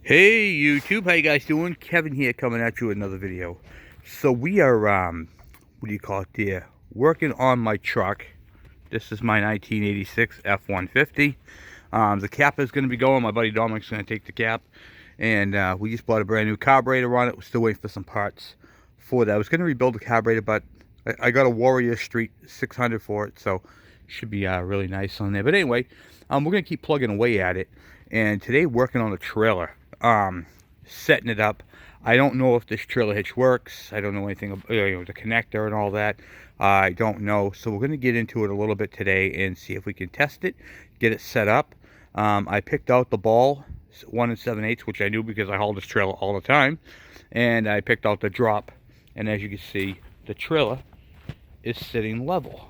Hey YouTube, how you guys doing? Kevin here coming at you with another video. So we are, what do you call it there? Working on my truck. This is my 1986 F-150. The cap is going to be going. My buddy Dominic's going to take the cap. And we just bought a brand new carburetor on it. We're still waiting for some parts for that. I was going to rebuild the carburetor, but I got a Warrior Street 600 for it. So should be really nice on there. But anyway, we're going to keep plugging away at it. And today working on a trailer. Setting it up. I don't know if this trailer hitch works. I don't know anything about the connector and all that. I don't know. So we're going to get into it a little bit today and see if we can test it, get it set up. I picked out the ball 1 7/8, which I knew because I haul this trailer all the time. And I picked out the drop. And as you can see, the trailer is sitting level.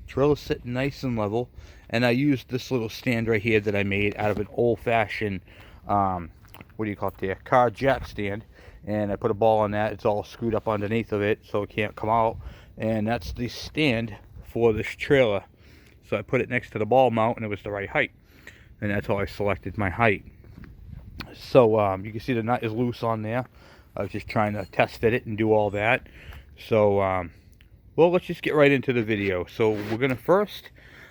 Trailer's sitting nice and level. And I used this little stand right here that I made out of an old-fashioned, what do you call it there, car jack stand. And I put a ball on that. It's all screwed up underneath of it, so it can't come out. And that's the stand for this trailer. So I put it next to the ball mount, and it was the right height. And that's how I selected my height. So you can see the nut is loose on there. I was just trying to test fit it and do all that. So, well, let's just get right into the video. So we're going to first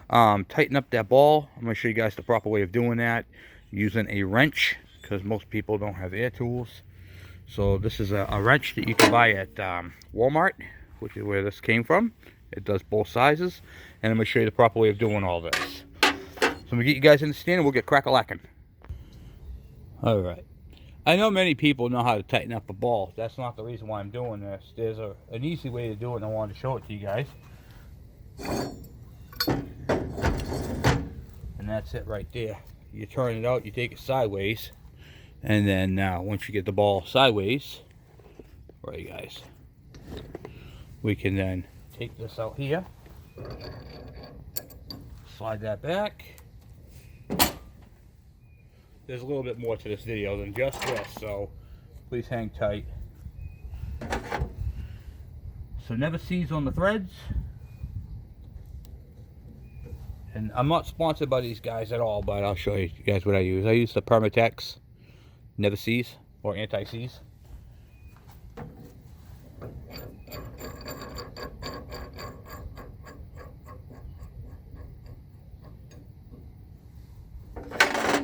tighten up that ball. I'm going to show you guys the proper way of doing that using a wrench, because most people don't have air tools. So this is a wrench that you can buy at Walmart, which is where this came from. It does both sizes, and I'm going to show you the proper way of doing all this. So I'm going to get you guys in the stand and we'll get crack-a-lacking. Alright, I know many people know how to tighten up a ball. That's not the reason why I'm doing this. There's an easy way to do it, and I wanted to show it to you guys. And that's it right there. You turn it out, you take it sideways, and then once you get the ball sideways, right guys, we can then take this out here, slide that back. There's a little bit more to this video than just this, so please hang tight. So never seize on the threads. And I'm not sponsored by these guys at all, but I'll show you guys what I use. I use the Permatex Never Seize, or Anti-Seize.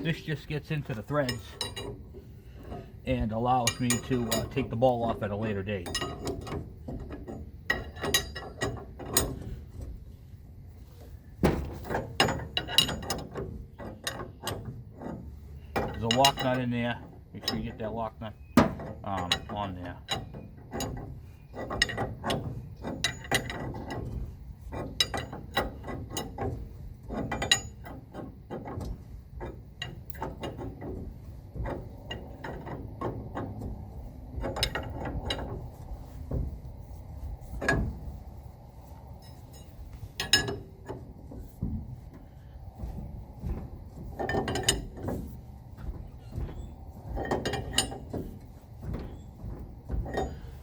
This just gets into the threads and allows me to take the ball off at a later date. There's a lock nut in there. Make sure you get that lock nut on there.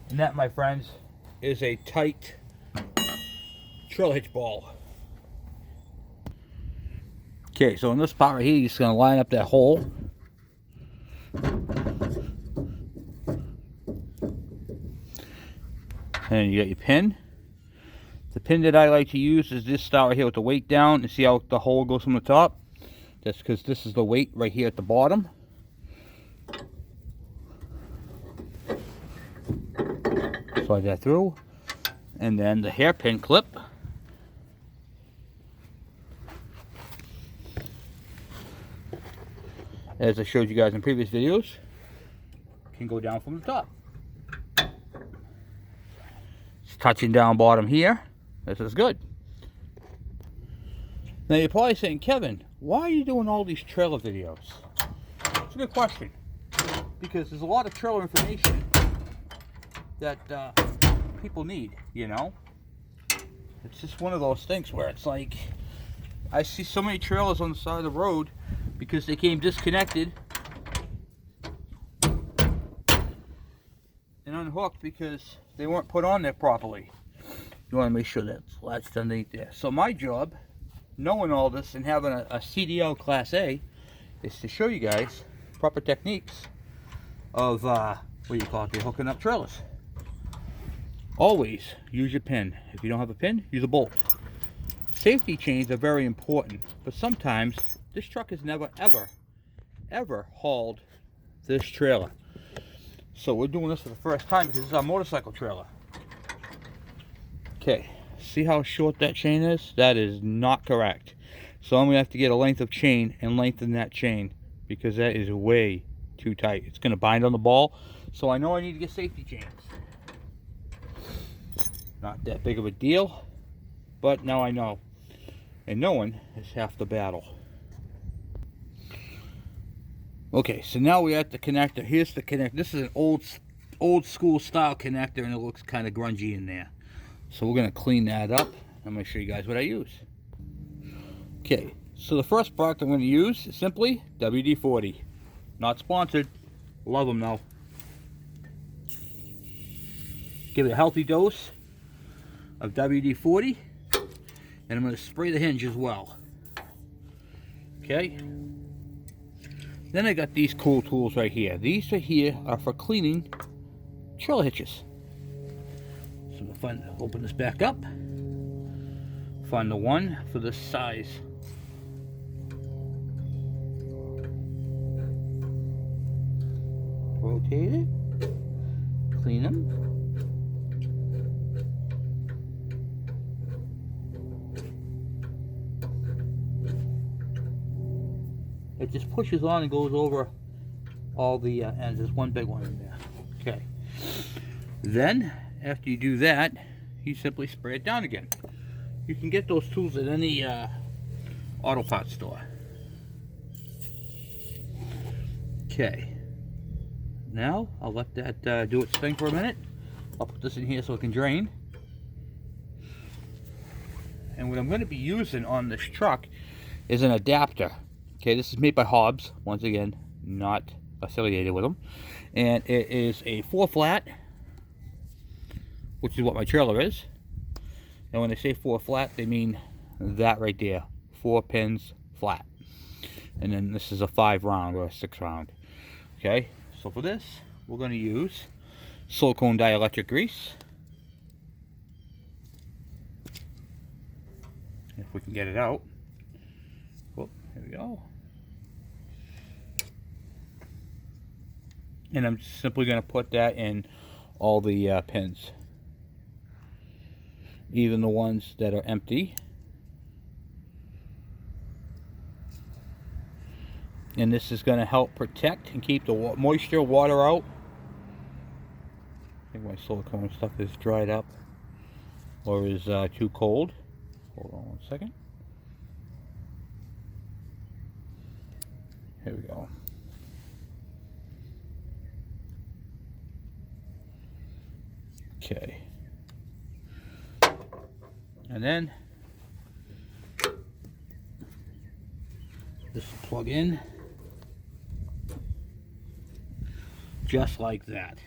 And that, my friends, is a tight trail hitch ball. Okay, so in this part right here, you're just going to line up that hole. And you got your pin. The pin that I like to use is this style right here with the weight down. You see how the hole goes from the top? That's because this is the weight right here at the bottom. Slide that through, and then the hairpin clip. As I showed you guys in previous videos, can go down from the top. It's touching down bottom here. This is good. Now you're probably saying, Kevin, why are you doing all these trailer videos? It's a good question, because there's a lot of trailer information that people need, you know. It's just one of those things where it's like, I see so many trailers on the side of the road because they came disconnected and unhooked because they weren't put on there properly. You want to make sure that's latched underneath there. So my job knowing all this and having a CDL Class A is to show you guys proper techniques of, what do you call it, the hooking up trailers. Always use your pin. If you don't have a pin, use a bolt. Safety chains are very important, but sometimes this truck has never, ever hauled this trailer. So we're doing this for the first time because this is our motorcycle trailer. Okay, see how short that chain is? That is not correct. So I'm going to have to get a length of chain and lengthen that chain because that is way too tight. It's going to bind on the ball. So I know I need to get safety chains. Not that big of a deal, but now I know. And knowing is half the battle. Okay, so now we're at the connector. Here's the connector. This is an old school style connector, and it looks kind of grungy in there. So we're going to clean that up. I'm going to show you guys what I use. Okay, so the first product I'm going to use is simply WD-40. Not sponsored. Love them though. Give it a healthy dose of WD-40. And I'm going to spray the hinge as well. Okay. Then I got these cool tools right here. These right here are for cleaning trailer hitches. So I'm going to open this back up. Find the one for this size. Rotate it. Clean them. It just pushes on and goes over all the ends. There's one big one in there. Okay. Then, after you do that, you simply spray it down again. You can get those tools at any auto parts store. Okay. Now, I'll let that do its thing for a minute. I'll put this in here so it can drain. And what I'm going to be using on this truck is an adapter. Okay, this is made by Hobbs. Once again, not affiliated with them. And it is a 4 flat, which is what my trailer is. And when they say 4 flat, they mean that right there. 4 pins flat. And then this is a 5 round or a 6 round. Okay, so for this, we're going to use silicone dielectric grease. If we can get it out. Whoop, here we go. And I'm simply going to put that in all the pins. Even the ones that are empty. And this is going to help protect and keep the moisture, water out. I think my silicone stuff is dried up or is too cold. Hold on one second. Here we go. Okay. And then this will plug in just like that.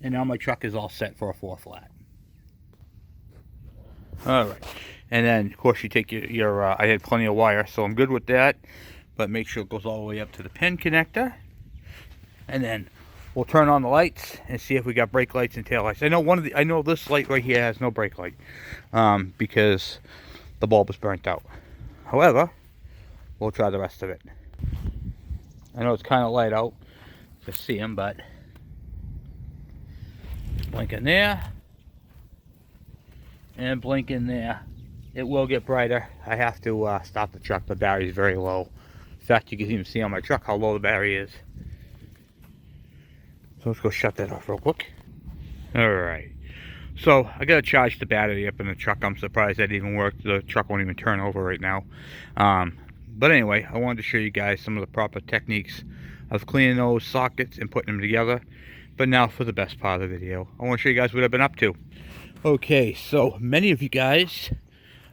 And now my truck is all set for a 4 flat. Alright. And then of course you take your I had plenty of wire, so I'm good with that. But make sure it goes all the way up to the pin connector. And then we'll turn on the lights and see if we got brake lights and tail lights. I know this light right here has no brake light because the bulb is burnt out. However, we'll try the rest of it. I know it's kind of light out to see them, but blink in there and blink in there. It will get brighter. I have to stop the truck. The battery is very low. In fact, you can even see on my truck how low the battery is. So let's go shut that off real quick. Alright. So I gotta charge the battery up in the truck. I'm surprised that even worked. The truck won't even turn over right now. But anyway, I wanted to show you guys some of the proper techniques of cleaning those sockets and putting them together. But now for the best part of the video. I want to show you guys what I've been up to. Okay, so many of you guys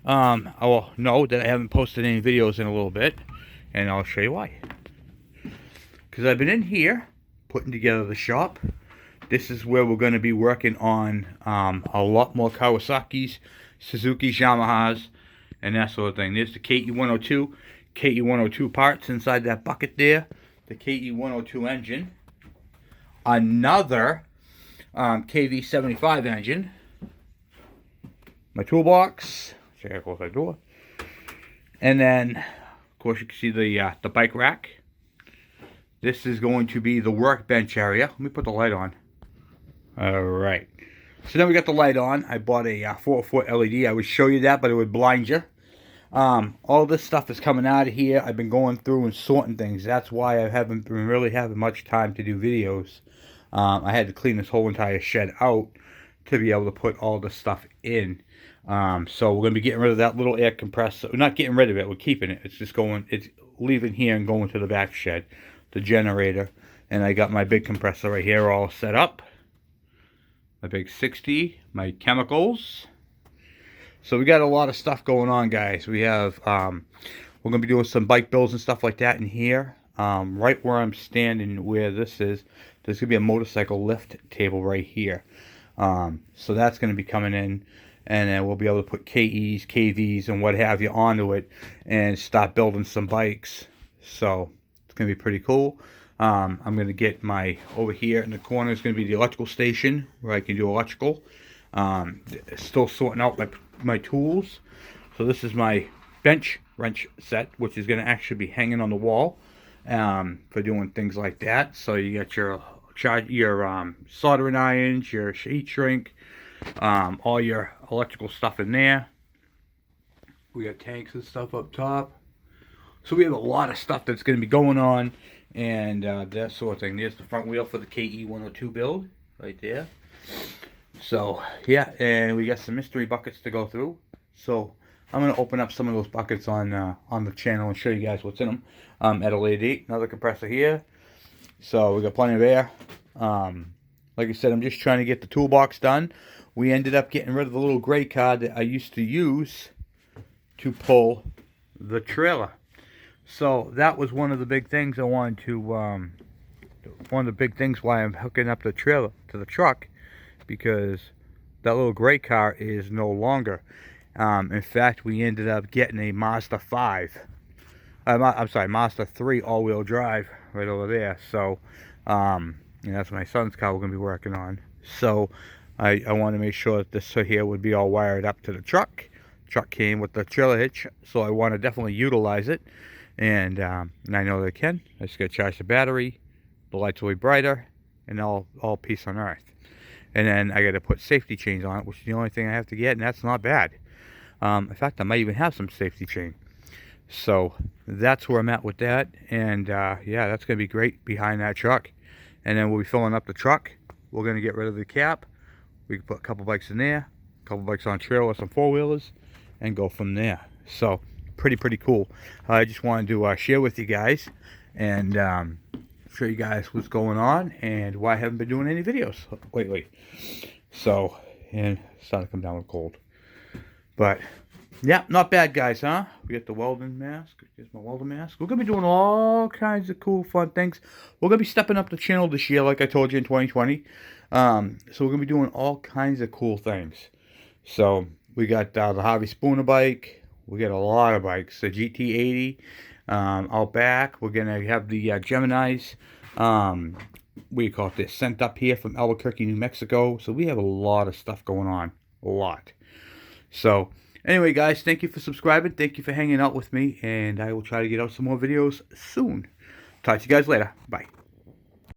know that I haven't posted any videos in a little bit. And I'll show you why. Because I've been in here putting together the shop. This is where we're going to be working on a lot more Kawasaki's, Suzuki's, Yamahas, and that sort of thing. There's the KE102, KE102 parts inside that bucket there. The KE102 engine. Another KV75 engine. My toolbox. Check out close that door. And then, of course, you can see the bike rack. This is going to be the workbench area. Let me put the light on. Alright. So then we got the light on. I bought a 4-foot LED. I would show you that, but it would blind you. All this stuff is coming out of here. I've been going through and sorting things. That's why I haven't been really having much time to do videos. I had to clean this whole entire shed out to be able to put all this stuff in. So we're going to be getting rid of that little air compressor. We're not getting rid of it. We're keeping it. It's just going, it's leaving here and going to the back shed. The generator. And I got my big compressor right here all set up. My big 60. My chemicals. So we got a lot of stuff going on, guys. We have, we're going to be doing some bike builds and stuff like that in here. Right where I'm standing, where this is, there's going to be a motorcycle lift table right here. So that's going to be coming in, and then we'll be able to put KEs, KVs, and what have you onto it, and start building some bikes. So it's going to be pretty cool. I'm going to get my, over here in the corner is going to be the electrical station, where I can do electrical. Still sorting out my tools. So this is my bench wrench set, which is going to actually be hanging on the wall for doing things like that. So you got your soldering irons, your heat shrink, all your electrical stuff in there. We got tanks and stuff up top. So we have a lot of stuff that's going to be going on, and that sort of thing. There's the front wheel for the KE102 build right there. So yeah, and we got some mystery buckets to go through. So I'm going to open up some of those buckets on the channel and show you guys what's in them at a later date. Another compressor here. So we got plenty of air. Like I said, I'm just trying to get the toolbox done. We ended up getting rid of the little gray car that I used to use to pull the trailer. So that was one of the big things I wanted to, one of the big things why I'm hooking up the trailer to the truck, because that little gray car is no longer. In fact, we ended up getting a Mazda 5. I'm sorry, Mazda 3 all-wheel drive right over there. So, and that's my son's car we're going to be working on. So, I want to make sure that this here would be all wired up to the truck. Truck came with the trailer hitch, so I want to definitely utilize it. And I know that I can. I just got to charge the battery. The lights will be brighter, and all peace on earth. And then I got to put safety chains on it, which is the only thing I have to get, and that's not bad. In fact, I might even have some safety chain. So that's where I'm at with that. And yeah, that's going to be great behind that truck. And then we'll be filling up the truck. We're going to get rid of the cap. We can put a couple bikes in there, a couple bikes on trailer, some four-wheelers, and go from there. So pretty cool. I just wanted to share with you guys and show you guys what's going on and why I haven't been doing any videos lately. So, and it's starting to come down with cold. But yeah, not bad, guys, huh? We got the welding mask. Here's my welding mask. We're going to be doing all kinds of cool, fun things. We're going to be stepping up the channel this year, like I told you, in 2020. So we're going to be doing all kinds of cool things. So we got the Harvey Spooner bike. We got a lot of bikes. The GT80 out back. We're going to have the Geminis. We call it this, sent up here from Albuquerque, New Mexico. So we have a lot of stuff going on. A lot. So anyway, guys, thank you for subscribing. Thank you for hanging out with me. And I will try to get out some more videos soon. Talk to you guys later. Bye.